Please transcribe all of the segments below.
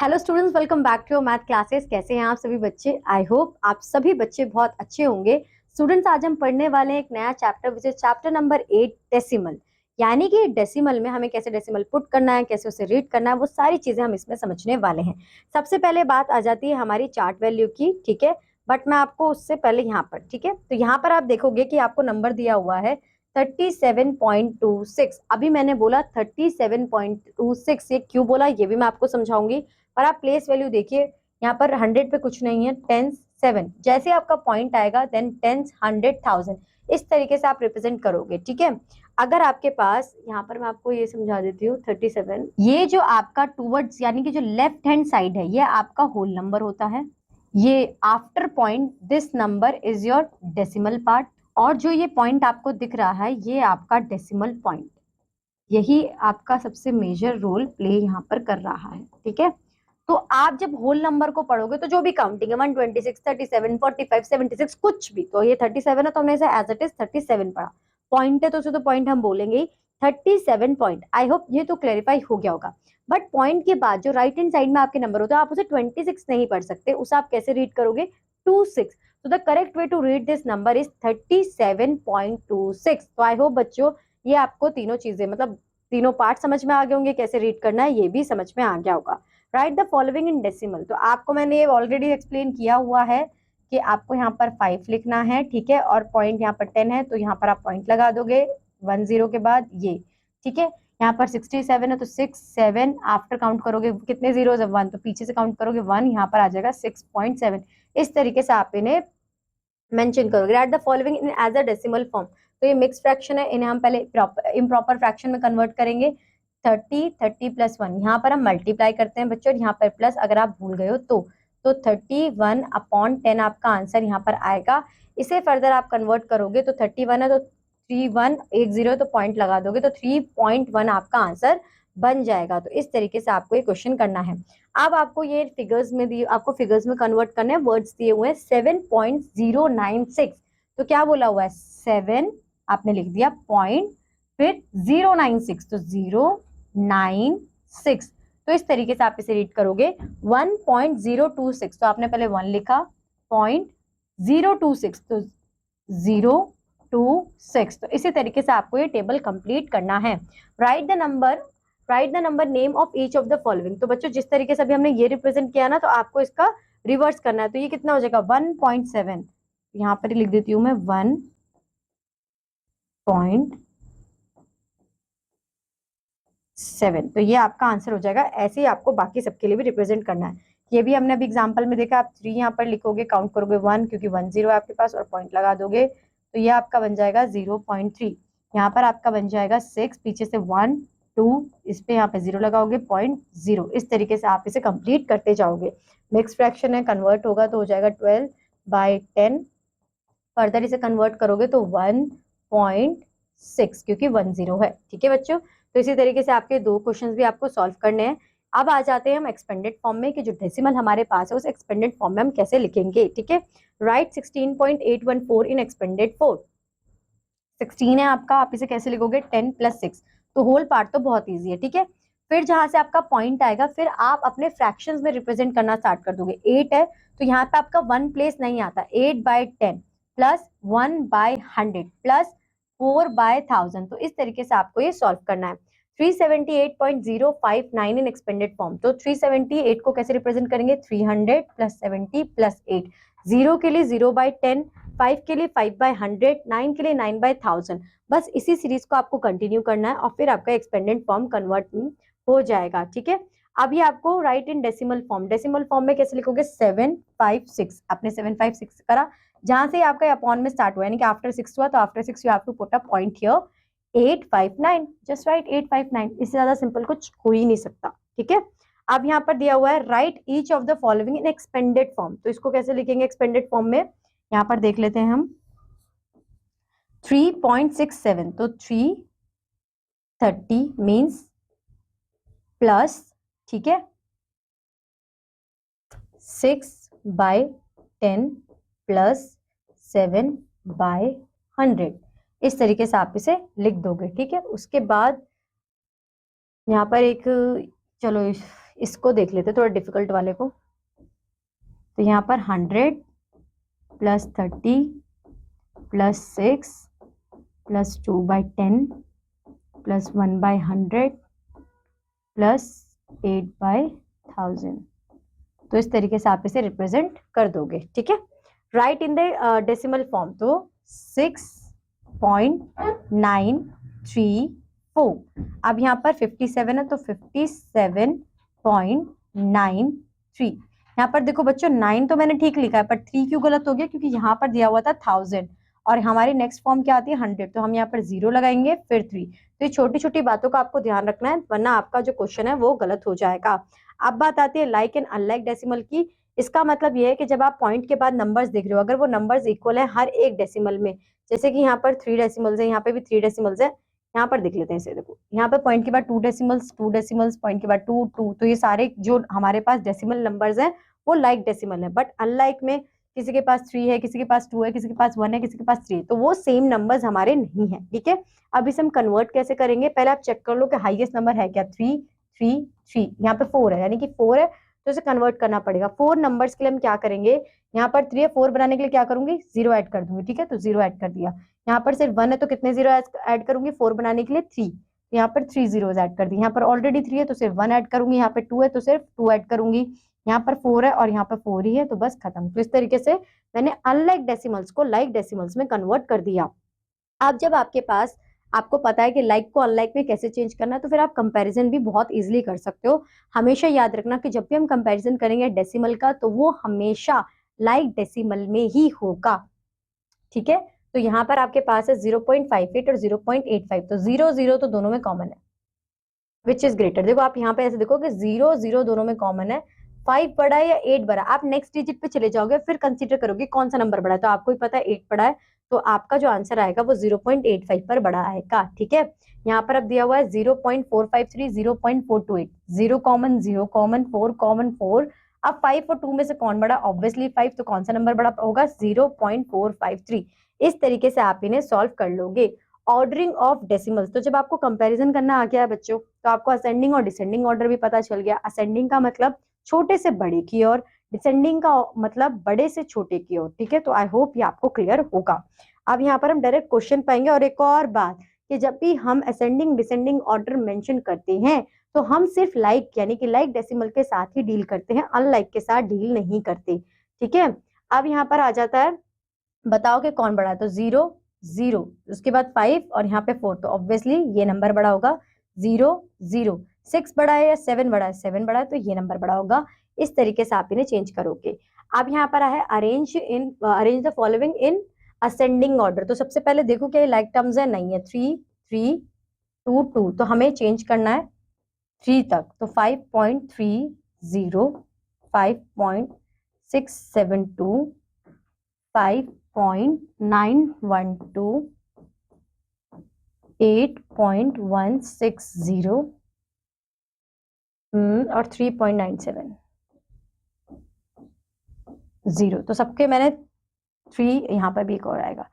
Hello students, welcome back to your math classes. कैसे हैं आप सभी बच्चे? आई होप आप सभी बच्चे बहुत अच्छे होंगे। स्टूडेंट्स, आज हम पढ़ने वाले हैं एक नया chapter, which is chapter number 8, decimal. यानी कि डेसिमल में हमें कैसे डेसिमल पुट करना है, कैसे उसे रीड करना है, वो सारी चीजें हम इसमें समझने वाले हैं। सबसे पहले बात आ जाती है हमारी चार्ट वैल्यू की, ठीक है। बट मैं आपको उससे पहले यहाँ पर, ठीक है, तो यहाँ पर आप देखोगे कि आपको नंबर दिया हुआ है 37.26। अभी मैंने बोला 37.26, ये क्यों बोला ये भी मैं आपको समझाऊंगी। और आप प्लेस वैल्यू देखिए, यहाँ पर 100 पे कुछ नहीं है, टेंस 7। जैसे आपका पॉइंट आएगा देन टेंस 100,000, इस तरीके से आप रिप्रेजेंट करोगे, ठीक है। अगर आपके पास, यहाँ पर मैं आपको ये समझा देती हूँ, 37, ये जो आपका टूवर्ड्स यानी कि जो लेफ्ट हैंड साइड है, ये आपका होल नंबर होता है। ये after point this number is your decimal part, और जो ये पॉइंट आपको दिख रहा है ये आपका डेसिमल पॉइंट, यही आपका सबसे मेजर रोल प्ले यहाँ पर कर रहा है, ठीक है। तो आप जब होल नंबर को पढ़ोगे तो जो भी काउंटिंग है 126, 37, 45, 76, कुछ भी, तो ये 37 है तो हमने इसे एज इट इज 37 पढ़ा। पॉइंट है तो उसे तो पॉइंट हम बोलेंगे ही, 37 पॉइंट। आई होप ये तो क्लेरिफाई हो गया होगा। बट पॉइंट के बाद जो राइट हैंड साइड में आपके नंबर होता है, आप उसे 26 नहीं पढ़ सकते, उसे आप कैसे रीड करोगे? 26। तो the correct way to read this number is 37.26। तो आई होप बच्चों ये आपको तीनों चीजें, मतलब तीनों पार्ट समझ में आ गए होंगे, कैसे रीड करना है ये भी समझ में आ गया होगा। Right the following in decimal, तो आपको मैंने ये ऑलरेडी एक्सप्लेन किया हुआ है कि आपको यहाँ पर 5 लिखना है, ठीक है, और पॉइंट यहाँ पर 10 है तो यहाँ पर आप पॉइंट लगा दोगे 10 के बाद ये, ठीक है। यहाँ पर 67 है तो 6 7 आफ्टर काउंट करोगे कितने जीरो है 1, तो पीछे से काउंट करोगे 1, यहाँ पर आ जाएगा 6.7। इस तरीके से आप इन्हें मेंशन करोगे। Write the following in as a decimal form, तो ये मिक्स फ्रैक्शन है, इन्हें हम पहले इम्प्रॉपर फ्रैक्शन में कन्वर्ट करेंगे। 30 प्लस 1, यहाँ पर हम मल्टीप्लाई करते हैं बच्चों, यहाँ पर प्लस, अगर आप भूल गए हो तो 31/10 आपका आंसर यहाँ पर आएगा। इसे फर्दर आप कन्वर्ट करोगे तो 31 है तो 3180 तो पॉइंट लगा दोगे तो 3.1 आपका आंसर बन जाएगा। तो इस तरीके से आपको ये क्वेश्चन करना है। अब आपको ये फिगर्स में दिए, आपको फिगर्स में कन्वर्ट करने हैं, वर्ड्स दिए हुए हैं 7.096। तो क्या बोला हुआ है? 7 आपने लिख दिया पॉइंट, फिर 096, तो 096। तो इस तरीके से आप इसे रीड करोगे 1.026, तो आपने पहले 1 लिखा, पॉइंट 026 तो 026। तो इसी तरीके से आपको ये टेबल कंप्लीट करना है। Right the number name of each of the following. तो बच्चों जिस तरीके से अभी हमने ये रिप्रेजेंट किया ना, तो आपको इसका रिवर्स करना है। तो ये कितना हो जाएगा? 1.7, यहाँ पर लिख देती हूँ मैं 1.7। तो ये आपका आंसर हो जाएगा। ऐसे ही आपको बाकी सबके लिए भी रिप्रेजेंट करना है। ये भी हमने अभी एग्जाम्पल में देखा, आप 3 यहाँ पर लिखोगे, काउंट करोगे 1, क्योंकि 10 है आपके पास, और पॉइंट लगा दोगे तो ये आपका बन जाएगा 0.3। यहाँ पर आपका बन जाएगा 6, पीछे से 1 2, इस पे यहाँ पे 0 लगाओगे, 0.0। इस तरीके से आप इसे कंप्लीट करते जाओगे। मिक्स फ्रैक्शन है, कन्वर्ट होगा तो हो जाएगा 12/10। फर्दर इसे कन्वर्ट करोगे तो 1.6, क्योंकि 10 है, ठीक है बच्चों। तो इसी तरीके से आपके दो क्वेश्चंस भी आपको सॉल्व करने हैं। अब आ जाते हैं हम एक्सपेंडेड फॉर्म में, कि जो डेसिमल हमारे पास है उस एक्सपेंडेड फॉर्म में हम कैसे लिखेंगे, ठीक है। राइट 16.814 इन एक्सपेंडेड फॉर्म। 16 है आपका, आप इसे कैसे लिखोगे? 10 + 6, तो होल पार्ट तो बहुत ईजी है, ठीक है। फिर जहां से आपका पॉइंट आएगा, फिर आप अपने फ्रैक्शंस में रिप्रेजेंट करना स्टार्ट कर दोगे। 8 है तो यहाँ पे आपका 1 प्लेस नहीं आता, 8/10 प्लस 1/100 प्लस 4/1000। तो इस तरीके से आपको ये सॉल्व करना है। 378.059 इन एक्सपेंडेड फॉर्म, तो 378 को कैसे रिप्रेजेंट करेंगे? 300 + 70 + 8। 0 के लिए 0/10, 5 के लिए 5/100, 9 के लिए 9/1000। बस इसी सीरीज को आपको कंटिन्यू करना है और फिर आपका एक्सपेंडेड फॉर्म कन्वर्ट हो जाएगा, ठीक है। अभी आपको right in decimal form. Decimal form में कैसे लिखोगे? 756, आपने 756 करा, जहां से आपका अपॉन में स्टार्ट हुआ, यानी कि आफ्टर 6 हुआ, तो after 6 you have to put a point here 859, just write 859। इससे ज्यादा सिंपल कुछ हो ही नहीं सकता, ठीक है। अब यहाँ पर दिया हुआ है right each of the following in expanded form, तो इसको कैसे लिखेंगे एक्सपेंडेड फॉर्म में? यहाँ पर देख लेते हैं हम 3.67, तो 330 मीन्स प्लस, ठीक है, 6/10 प्लस 7/100। इस तरीके से आप इसे लिख दोगे, ठीक है। उसके बाद यहाँ पर एक, चलो इसको देख लेते थोड़ा डिफिकल्ट वाले को। तो यहाँ पर 100 plus 30 plus 6 plus 2/10 plus 1/100 plus 8/1000। तो इस तरीके से आप इसे रिप्रेजेंट कर दोगे, ठीक है। Right in the decimal form. तो 6.934। अब यहाँ पर 57 है तो 57.93। यहाँ पर देखो बच्चों 9 तो मैंने ठीक लिखा है पर 3 क्यों गलत हो गया, क्योंकि यहाँ पर दिया हुआ था 1000 और हमारी नेक्स्ट फॉर्म क्या आती है 100। तो हम यहाँ पर 0 लगाएंगे फिर 3। तो ये छोटी छोटी बातों का आपको ध्यान रखना है, वरना आपका जो क्वेश्चन है वो गलत हो जाएगा। अब बात आती है लाइक एंड अनलाइक डेसिमल की। इसका मतलब ये है कि जब आप पॉइंट के बाद नंबर्स देख रहे हो, अगर वो नंबर्स इक्वल है हर एक डेसिमल में, जैसे कि यहाँ पर 3 डेसिमल्स है, यहाँ पे भी 3 डेसिमल्स है, यहाँ पर देख लेते हैं इसे। देखो यहाँ पर पॉइंट के बाद 2 डेसिमल्स, 2 डेसिमल्स, पॉइंट के बाद 2 2। तो ये सारे जो हमारे पास डेसिमल नंबर्स हैं वो लाइक डेसिमल है। बट अनलाइक में किसी के पास 3 है, किसी के पास 2 है, किसी के पास 1 है, किसी के पास 3 है, तो वो सेम नंबर्स हमारे नहीं है, ठीक है। अब इसे हम कन्वर्ट कैसे करेंगे, पहले आप चेक कर लो कि हाईएस्ट नंबर है क्या 3 3 3। यहाँ पे 4 है, यानी कि 4 है तो इसे कन्वर्ट करना पड़ेगा। 4 नंबर्स के लिए हम क्या करेंगे, यहाँ पर 3 है, 4 बनाने के लिए क्या करूंगी 0 ऐड कर दूंगी, ठीक है। तो 0 ऐड कर दिया। यहाँ पर सिर्फ 1 है तो कितने 0 ऐड करूंगी 4 बनाने के लिए 3। यहाँ पर 3 जीरोस ऐड कर दी। यहाँ पर ऑलरेडी 3 है तो सिर्फ 1 ऐड करूंगी। यहाँ पे 2 है तो सिर्फ 2 ऐड करूंगी। यहाँ पर 4 है और यहाँ पर 4 ही है, तो बस खत्म। तो इस तरीके से मैंने अनलाइक डेसिमल्स को लाइक डेसिमल्स में कन्वर्ट कर दिया। अब जब आपके पास आपको पता है कि लाइक को अनलाइक में कैसे चेंज करना है, तो फिर आप कंपैरिजन भी बहुत इजीली कर सकते हो। हमेशा याद रखना कि जब भी हम कंपैरिजन करेंगे डेसिमल का, तो वो हमेशा लाइक डेसिमल में ही होगा, ठीक है। तो यहाँ पर आपके पास है 0.58 और 0.85। तो 0 0 तो दोनों में कॉमन है, विच इज ग्रेटर। देखो आप यहाँ पे ऐसे देखो कि 0 0 दोनों में कॉमन है। 5 बड़ा है या 8 बड़ा, आप नेक्स्ट डिजिट पे चले जाओगे फिर कंसीडर करोगे कौन सा नंबर बड़ा है। तो आपको ही पता है 8 बड़ा है, तो आपका जो आंसर आएगा वो 0.85 पर बड़ा आएगा, ठीक है। यहाँ पर अब दिया हुआ है 0.453 0.428। 0 कॉमन 0 कॉमन 4 कॉमन 4। अब 5 और 2 में से कौन बड़ा, ऑब्वियसली 5। तो कौन सा नंबर बड़ा होगा 0.453। इस तरीके से आप इन्हें सॉल्व कर लोगे। ऑर्डरिंग ऑफ डेसिमल्स, तो जब आपको कंपैरिजन करना आ गया है बच्चों, तो आपको असेंडिंग और डिसेंडिंग ऑर्डर भी पता चल गया। असेंडिंग का मतलब छोटे से बड़े की ओर, डिसेंडिंग का मतलब बड़े से छोटे की ओर, ठीक है। तो आई होप ये आपको क्लियर होगा। अब यहाँ पर हम डायरेक्ट क्वेश्चन पाएंगे। और एक और बात कि जब भी हम असेंडिंग डिसेंडिंग ऑर्डर मेंशन करते हैं, तो हम सिर्फ लाइक यानी कि लाइक डेसिमल के साथ ही डील करते हैं, अनलाइक के साथ डील नहीं करते, ठीक है। अब यहाँ पर आ जाता है बताओ कि कौन बड़ा है। तो 0 0, उसके बाद 5 और यहाँ पे 4। तो ऑब्वियसली ये नंबर बड़ा होगा 0 0। 6 बड़ा है या 7 बड़ा है, 7 बड़ा है, तो ये नंबर बड़ा होगा। इस तरीके से आप इन्हें चेंज करोगे। अब यहाँ पर है arrange the following in ascending order. तो सबसे पहले देखो क्या ये लाइक टर्म्स है, नहीं है। 3 3 2 2, तो हमें चेंज करना है 3 तक। तो 5.30 5.672 5.912 8.160 और 3.97 0। तो सबके मैंने 3, यहाँ पर भी एक और आएगा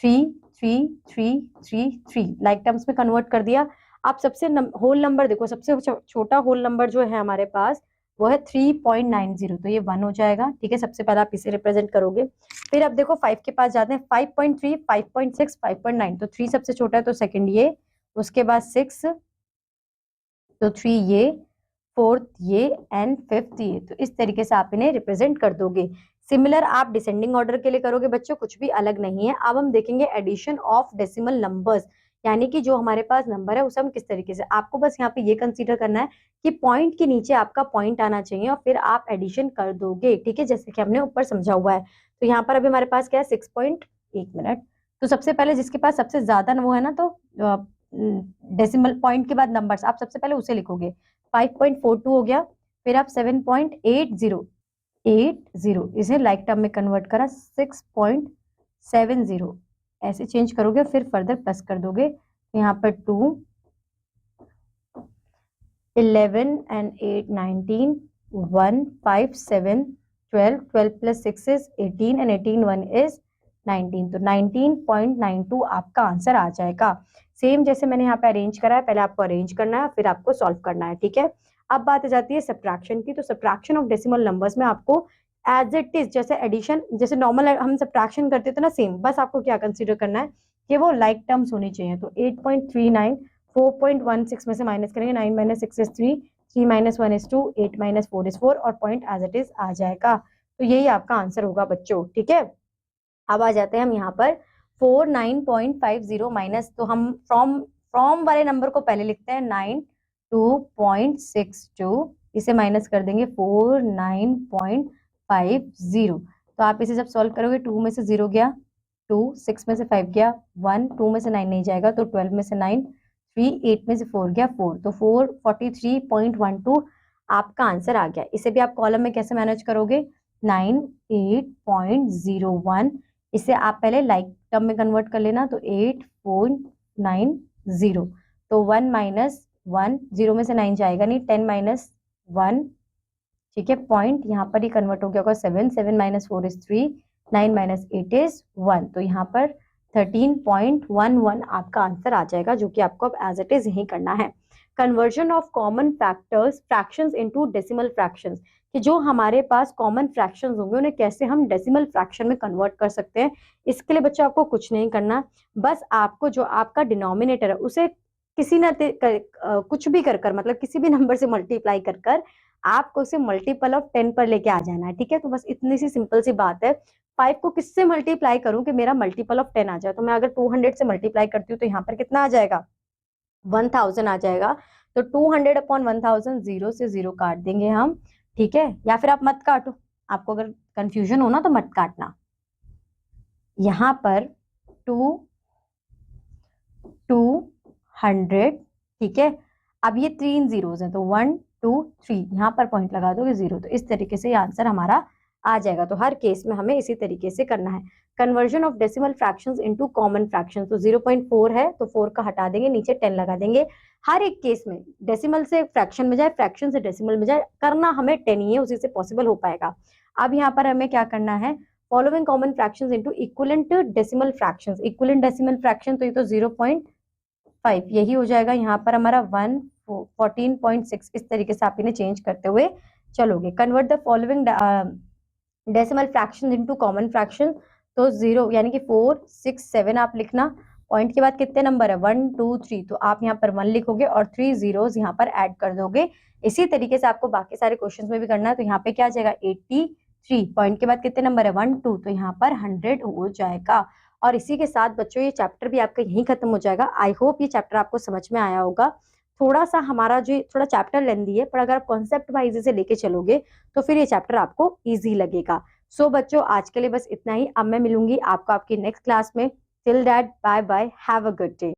3 3 3 3 3 लाइक टर्म्स में कन्वर्ट कर दिया। आप सबसे होल नंबर देखो, सबसे छोटा होल नंबर जो है हमारे पास वो है 3.90। तो ये 1 हो जाएगा, ठीक है। सबसे पहले आप इसे रिप्रेजेंट करोगे। फिर अब देखो 5 के पास जाते हैं। 5.3 5.6 5.9। तो 3 सबसे छोटा है तो सेकंड ये, उसके बाद 6, तो 3 ये, 4th ये एंड 5th ये। तो इस तरीके से आप इन्हें रिप्रेजेंट कर दोगे। सिमिलर आप डिसेंडिंग ऑर्डर के लिए करोगे बच्चों, कुछ भी अलग नहीं है। अब हम देखेंगे एडिशन ऑफ डेसिमल नंबर्स, यानी कि जो हमारे पास नंबर है उसे हम किस तरीके से, आपको बस यहाँ पे ये कंसीडर करना है कि पॉइंट के नीचे आपका पॉइंट आना चाहिए और फिर आप एडिशन कर दोगे, ठीक है, जैसे कि हमने ऊपर समझा हुआ है। तो यहाँ पर अभी हमारे पास क्या है 1 मिनट। तो सबसे पहले जिसके पास सबसे ज्यादा वो है ना, तो डेसिमल पॉइंट के बाद नंबर्स आप सबसे पहले उसे लिखोगे। 5.42 हो गया। फिर आप 7.80 इसे लाइक टर्म में कन्वर्ट करा 6.70 ऐसे चेंज करोगे, फिर फर्दर प्लस कर दोगे। यहाँ पर 2 11 and 8 19 1 5 7 12 12 plus 6 is 18 and 18 1 is 19। तो 19.92 आपका आंसर आ जाएगा। सेम जैसे मैंने यहाँ पे अरेंज करा है, पहले आपको अरेंज करना है फिर आपको सॉल्व करना है, ठीक है। अब बात आ जाती है सब्ट्रैक्शन की। तो सब्ट्रैक्शन ऑफ डेसिमल नंबर्स में आपको एज इट इज, जैसे एडिशन, जैसे नॉर्मल हम सब्ट्रैक्शन करते थे ना, सेम, बस आपको क्या कंसीडर करना है कि वो लाइक टर्म्स होनी चाहिए। तो 8.39 4.16 में से माइनस करेंगे, 9 minus 6 is 3, 3 minus 1 is 2, 8 minus 4 is 4 और पॉइंट एज इट इज आ जाएगा। तो यही आपका आंसर होगा बच्चों, ठीक है। अब आ जाते हैं हम यहाँ पर 49.50 माइनस, तो हम फ्रॉम फ्रॉम वाले नंबर को पहले लिखते हैं 92.62, इसे माइनस कर देंगे 49.50। तो आप इसे जब सॉल्व करोगे 2 में से 0 गया 2, 6 में से 5 गया 1, 2 में से 9 नहीं जाएगा तो 12 में से 9 3, 8 में से 4 गया 4, तो 443.12 आपका आंसर आ गया। इसे भी आप कॉलम में कैसे मैनेज करोगे, 98.01, इसे आप पहले लाइक टर्म में कन्वर्ट कर लेना, तो 8.90, तो 1 माइनस 1, 0 में से 9 जाएगा नहीं, 10 माइनस 1, ठीक है, पॉइंट यहाँ पर ही कन्वर्ट हो गया होगा 7, 7 माइनस 4 इज 3, 9 माइनस 8 इज 1, तो यहाँ पर 13.11 आपका आंसर आ जाएगा, जो कि आपको अब एज इट इज यही करना है। Conversion of common factors fractions into decimal fractions, कि जो हमारे पास कॉमन फ्रैक्शंस होंगे उन्हें कैसे हम डेसिमल फ्रैक्शन में कन्वर्ट कर सकते हैं। इसके लिए बच्चों आपको कुछ नहीं करना, बस आपको जो आपका डिनोमिनेटर है उसे किसी न कुछ भी कर मतलब किसी भी नंबर से मल्टीप्लाई कर आपको उसे मल्टीपल ऑफ 10 पर लेके आ जाना है, ठीक है। तो बस इतनी सी सिंपल सी बात है। 5 को किससे मल्टीप्लाई करूं कि मेरा मल्टीपल ऑफ 10 आ जाए, तो मैं अगर 200 से मल्टीप्लाई करती हूँ तो यहाँ पर कितना आ जाएगा, 1000 आ जाएगा। तो 200 अपॉन 1000, 0 से 0 काट देंगे हम, ठीक है। या फिर आप मत काटो, आपको अगर कंफ्यूजन हो ना तो मत काटना। यहाँ पर 200, ठीक है। अब ये 3 जीरोस हैं तो 1 2 3, यहाँ पर पॉइंट लगा दोगे 0, तो इस तरीके से ये आंसर हमारा आ जाएगा। तो हर केस में हमें इसी तरीके से करना है। Conversion of decimal fractions into common fractions, तो 0.4 है तो 4 का हटा देंगे, नीचे 10 लगा देंगे। हर एक केस में डेसिमल से फ्रैक्शन में जाए, फ्रैक्शन से डेसिमल में जाए, करना हमें 10 ही है, उसी से पॉसिबल हो पाएगा। अब यहाँ पर हमें क्या करना है, following common fractions into equivalent decimal fractions. Equivalent decimal fraction तो ये तो 0.5 यही हो जाएगा, यहाँ पर हमारा 14.6, इस तरीके से आप इन्हें चेंज करते हुए चलोगे। Convert the following decimal fraction into common fraction, तो 0 यानी कि 4 6 7 आप लिखना, पॉइंट के बाद कितने नंबर है 1 2 3, तो आप यहाँ पर 1 लिखोगे और 3 zeros यहाँ पर ऐड कर दोगे। इसी तरीके से आपको बाकी सारे क्वेश्चंस में भी करना है। तो यहाँ पे क्या आ जाएगा 83, पॉइंट के बाद कितने नंबर है 1 2, तो यहाँ पर 100 हो जाएगा। और इसी के साथ बच्चों ये चैप्टर भी आपका यहीं खत्म हो जाएगा। आई होप ये चैप्टर आपको समझ में आया होगा। थोड़ा सा हमारा जो थोड़ा चैप्टर लेंदी है, पर अगर आप कॉन्सेप्ट वाइज से लेके चलोगे तो फिर ये चैप्टर आपको इजी लगेगा। सो बच्चों आज के लिए बस इतना ही। अब मैं मिलूंगी आपको आपकी नेक्स्ट क्लास में। Till that bye bye, have a good day.